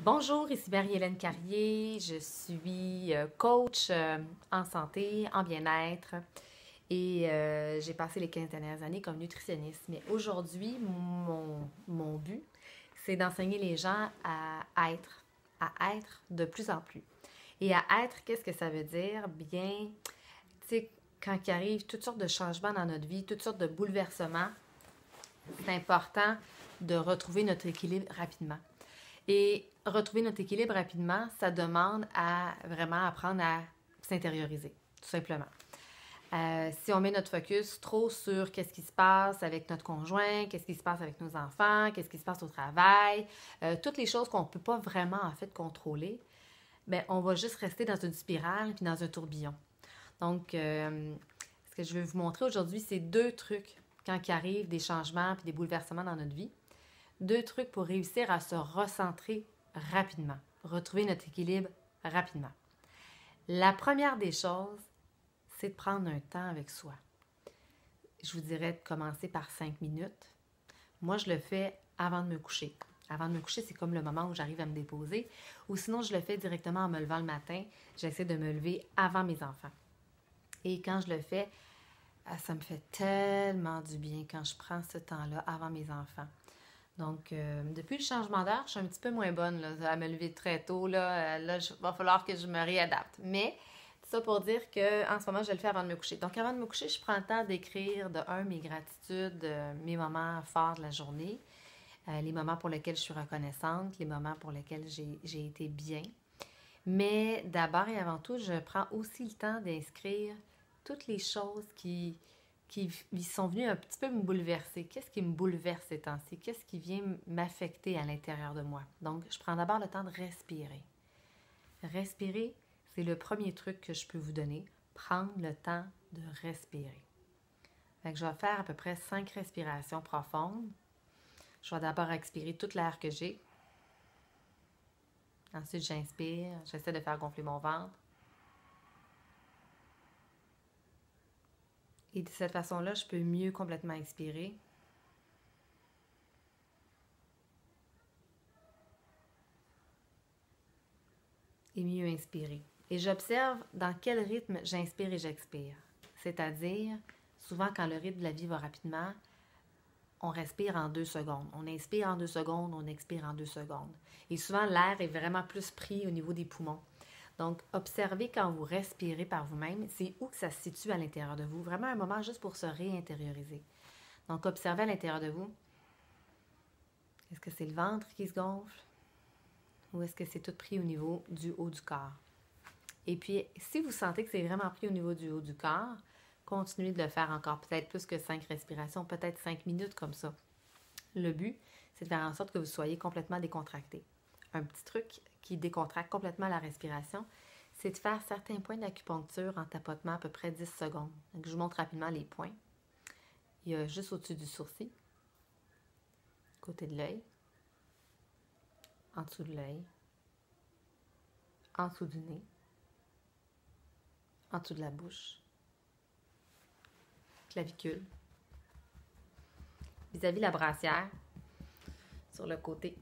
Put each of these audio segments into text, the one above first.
Bonjour, ici Marie-Hélène Carrier. Je suis coach en santé, en bien-être et j'ai passé les 15 dernières années comme nutritionniste. Mais aujourd'hui, mon but, c'est d'enseigner les gens à être de plus en plus. Et à être, qu'est-ce que ça veut dire? Bien, tu sais, quand il arrive toutes sortes de changements dans notre vie, toutes sortes de bouleversements, c'est important de retrouver notre équilibre rapidement. Et retrouver notre équilibre rapidement, ça demande à vraiment apprendre à s'intérioriser, tout simplement. Si on met notre focus trop sur qu'est-ce qui se passe avec notre conjoint, qu'est-ce qui se passe avec nos enfants, qu'est-ce qui se passe au travail, toutes les choses qu'on ne peut pas vraiment en fait contrôler, ben on va juste rester dans une spirale puis dans un tourbillon. Donc, ce que je vais vous montrer aujourd'hui, c'est deux trucs quand il arrive des changements puis des bouleversements dans notre vie. Deux trucs pour réussir à se recentrer rapidement, retrouver notre équilibre rapidement. La première des choses, c'est de prendre un temps avec soi. Je vous dirais de commencer par 5 minutes. Moi, je le fais avant de me coucher. Avant de me coucher, c'est comme le moment où j'arrive à me déposer. Ou sinon, je le fais directement en me levant le matin. J'essaie de me lever avant mes enfants. Et quand je le fais, ça me fait tellement du bien quand je prends ce temps-là avant mes enfants. Donc, depuis le changement d'heure, je suis un petit peu moins bonne là, à me lever très tôt. Là, va falloir que je me réadapte. Mais, ça pour dire qu'en ce moment, je le fais avant de me coucher. Donc, avant de me coucher, je prends le temps d'écrire mes gratitudes, mes moments forts de la journée, les moments pour lesquels je suis reconnaissante, les moments pour lesquels j'ai été bien. Mais d'abord et avant tout, je prends aussi le temps d'inscrire toutes les choses qui sont venus un petit peu me bouleverser. Qu'est-ce qui me bouleverse ces temps-ci? Qu'est-ce qui vient m'affecter à l'intérieur de moi? Donc, je prends d'abord le temps de respirer. Respirer, c'est le premier truc que je peux vous donner. Prendre le temps de respirer. Fait que je vais faire à peu près 5 respirations profondes. Je vais d'abord expirer toute l'air que j'ai. Ensuite, j'inspire. J'essaie de faire gonfler mon ventre. Et de cette façon-là, je peux mieux complètement expirer. Et mieux inspirer. Et j'observe dans quel rythme j'inspire et j'expire. C'est-à-dire, souvent quand le rythme de la vie va rapidement, on respire en 2 secondes. On inspire en 2 secondes, on expire en 2 secondes. Et souvent, l'air est vraiment plus pris au niveau des poumons. Donc, observez quand vous respirez par vous-même, c'est où que ça se situe à l'intérieur de vous. Vraiment un moment juste pour se réintérioriser. Donc, observez à l'intérieur de vous. Est-ce que c'est le ventre qui se gonfle? Ou est-ce que c'est tout pris au niveau du haut du corps? Et puis, si vous sentez que c'est vraiment pris au niveau du haut du corps, continuez de le faire encore peut-être plus que 5 respirations, peut-être 5 minutes comme ça. Le but, c'est de faire en sorte que vous soyez complètement décontracté. Un petit truc qui décontracte complètement la respiration, c'est de faire certains points d'acupuncture en tapotement à peu près 10 secondes. Donc, je vous montre rapidement les points. Il y a juste au-dessus du sourcil, côté de l'œil, en dessous de l'œil, en dessous du nez, en dessous de la bouche, clavicule, vis-à-vis la brassière, sur le côté.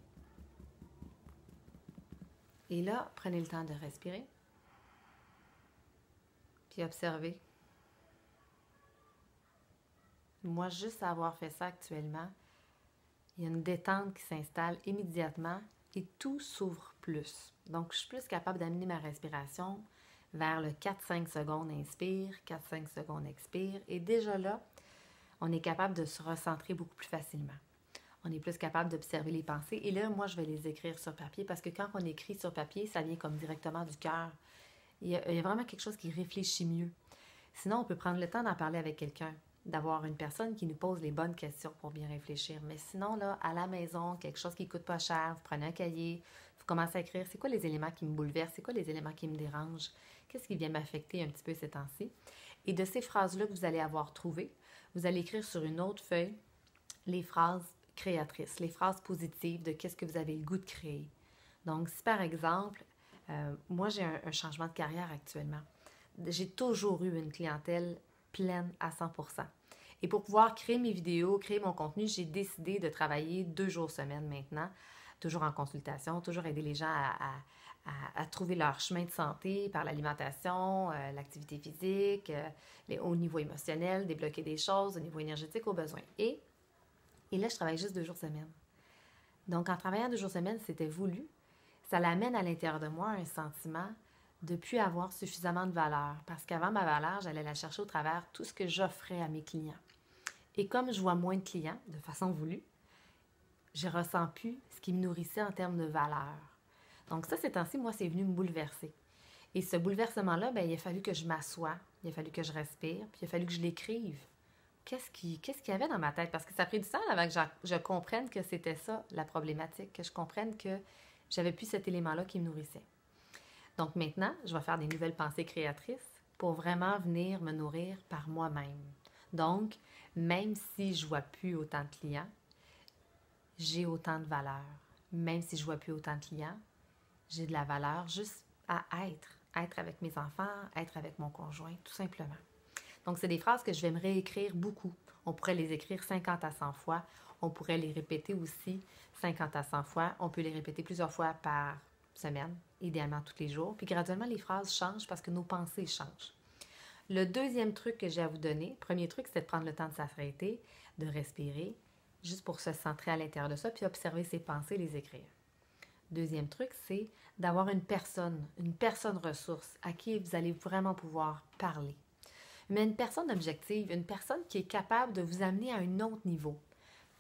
Et là, prenez le temps de respirer, puis observez. Moi, juste à avoir fait ça actuellement, il y a une détente qui s'installe immédiatement et tout s'ouvre plus. Donc, je suis plus capable d'amener ma respiration vers le 4-5 secondes inspire, 4-5 secondes expire. Et déjà là, on est capable de se recentrer beaucoup plus facilement. On est plus capable d'observer les pensées. Et là, moi, je vais les écrire sur papier parce que quand on écrit sur papier, ça vient comme directement du cœur. Il y a vraiment quelque chose qui réfléchit mieux. Sinon, on peut prendre le temps d'en parler avec quelqu'un, d'avoir une personne qui nous pose les bonnes questions pour bien réfléchir. Mais sinon, là, à la maison, quelque chose qui ne coûte pas cher, vous prenez un cahier, vous commencez à écrire, c'est quoi les éléments qui me bouleversent, c'est quoi les éléments qui me dérangent, qu'est-ce qui vient m'affecter un petit peu ces temps-ci. Et de ces phrases-là que vous allez avoir trouvées, vous allez écrire sur une autre feuille les phrases créatrices, les phrases positives de qu'est-ce que vous avez le goût de créer. Donc, si par exemple, moi j'ai un changement de carrière actuellement, j'ai toujours eu une clientèle pleine à 100%. Et pour pouvoir créer mes vidéos, créer mon contenu, j'ai décidé de travailler 2 jours semaine maintenant. toujours en consultation, toujours aider les gens à trouver leur chemin de santé par l'alimentation, l'activité physique, au niveau émotionnel, débloquer des choses, au niveau énergétique, aux besoins. Et là, je travaille juste 2 jours semaine. Donc, en travaillant 2 jours semaine, c'était voulu. Ça l'amène à l'intérieur de moi un sentiment de ne plus avoir suffisamment de valeur. Parce qu'avant, ma valeur, j'allais la chercher au travers tout ce que j'offrais à mes clients. Et comme je vois moins de clients, de façon voulue, je ne ressens plus ce qui me nourrissait en termes de valeur. Donc ça, ces temps-ci, moi, c'est venu me bouleverser. Et ce bouleversement-là, il a fallu que je m'assoie, il a fallu que je respire, puis il a fallu que je l'écrive. Qu'est-ce qu'il y avait dans ma tête? Parce que ça a pris du temps avant que je comprenne que c'était ça, la problématique, que je comprenne que j'avais plus cet élément-là qui me nourrissait. Donc maintenant, je vais faire des nouvelles pensées créatrices pour vraiment venir me nourrir par moi-même. Donc, même si je ne vois plus autant de clients, j'ai autant de valeur. Même si je ne vois plus autant de clients, j'ai de la valeur juste à être. Être avec mes enfants, être avec mon conjoint, tout simplement. Donc, c'est des phrases que je vais me réécrire beaucoup. On pourrait les écrire 50 à 100 fois. On pourrait les répéter aussi 50 à 100 fois. On peut les répéter plusieurs fois par semaine, idéalement tous les jours. Puis graduellement, les phrases changent parce que nos pensées changent. Le deuxième truc que j'ai à vous donner, premier truc, c'est de prendre le temps de s'arrêter, de respirer, juste pour se centrer à l'intérieur de ça, puis observer ses pensées, les écrire. Deuxième truc, c'est d'avoir une personne ressource à qui vous allez vraiment pouvoir parler. Mais une personne objective, une personne qui est capable de vous amener à un autre niveau.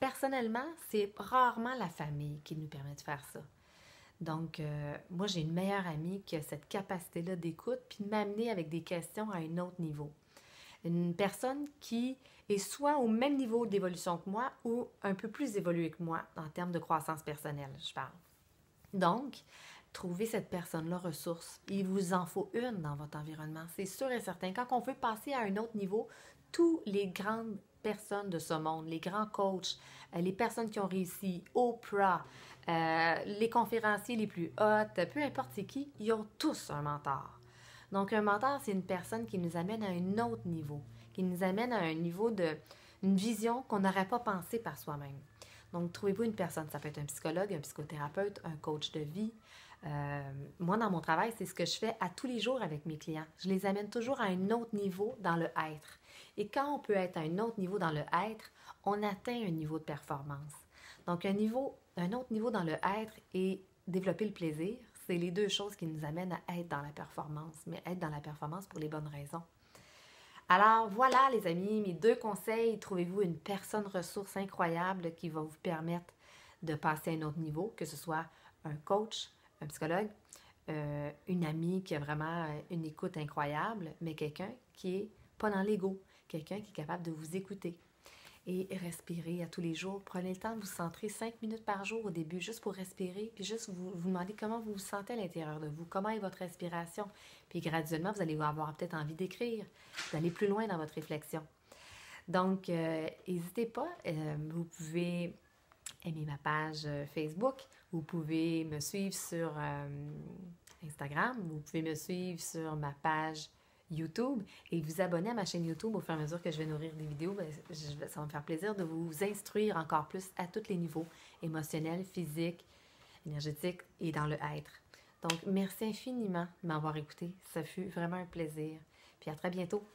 Personnellement, c'est rarement la famille qui nous permet de faire ça. Donc, moi, j'ai une meilleure amie qui a cette capacité-là d'écoute puis de m'amener avec des questions à un autre niveau. Une personne qui est soit au même niveau d'évolution que moi ou un peu plus évoluée que moi en termes de croissance personnelle, je parle. Donc, trouvez cette personne-là ressource. Il vous en faut une dans votre environnement, c'est sûr et certain. Quand on veut passer à un autre niveau, tous les grandes personnes de ce monde, les grands coachs, les personnes qui ont réussi, Oprah, les conférenciers les plus hot, peu importe c'est qui, ils ont tous un mentor. Donc, un mentor, c'est une personne qui nous amène à un autre niveau, qui nous amène à un niveau une vision qu'on n'aurait pas pensé par soi-même. Donc, trouvez-vous une personne, ça peut être un psychologue, un psychothérapeute, un coach de vie. Moi, dans mon travail, c'est ce que je fais à tous les jours avec mes clients. Je les amène toujours à un autre niveau dans le être. Et quand on peut être à un autre niveau dans le être, on atteint un niveau de performance. Donc, un autre niveau dans le être et développer le plaisir, c'est les deux choses qui nous amènent à être dans la performance, mais être dans la performance pour les bonnes raisons. Alors voilà les amis, mes 2 conseils. Trouvez-vous une personne ressource incroyable qui va vous permettre de passer à un autre niveau, que ce soit un coach, un psychologue, une amie qui a vraiment une écoute incroyable, mais quelqu'un qui est pas dans l'ego, quelqu'un qui est capable de vous écouter. Et respirez à tous les jours. Prenez le temps de vous centrer 5 minutes par jour au début, juste pour respirer, puis juste vous demander comment vous vous sentez à l'intérieur de vous, comment est votre respiration. Puis graduellement, vous allez avoir peut-être envie d'écrire, d'aller plus loin dans votre réflexion. Donc, n'hésitez pas, vous pouvez aimer ma page Facebook, vous pouvez me suivre sur Instagram, vous pouvez me suivre sur ma page YouTube et vous abonner à ma chaîne YouTube au fur et à mesure que je vais nourrir des vidéos. Ça va me faire plaisir de vous instruire encore plus à tous les niveaux, émotionnels, physiques, énergétiques et dans le être. Donc, merci infiniment de m'avoir écouté. Ça fut vraiment un plaisir. Puis à très bientôt.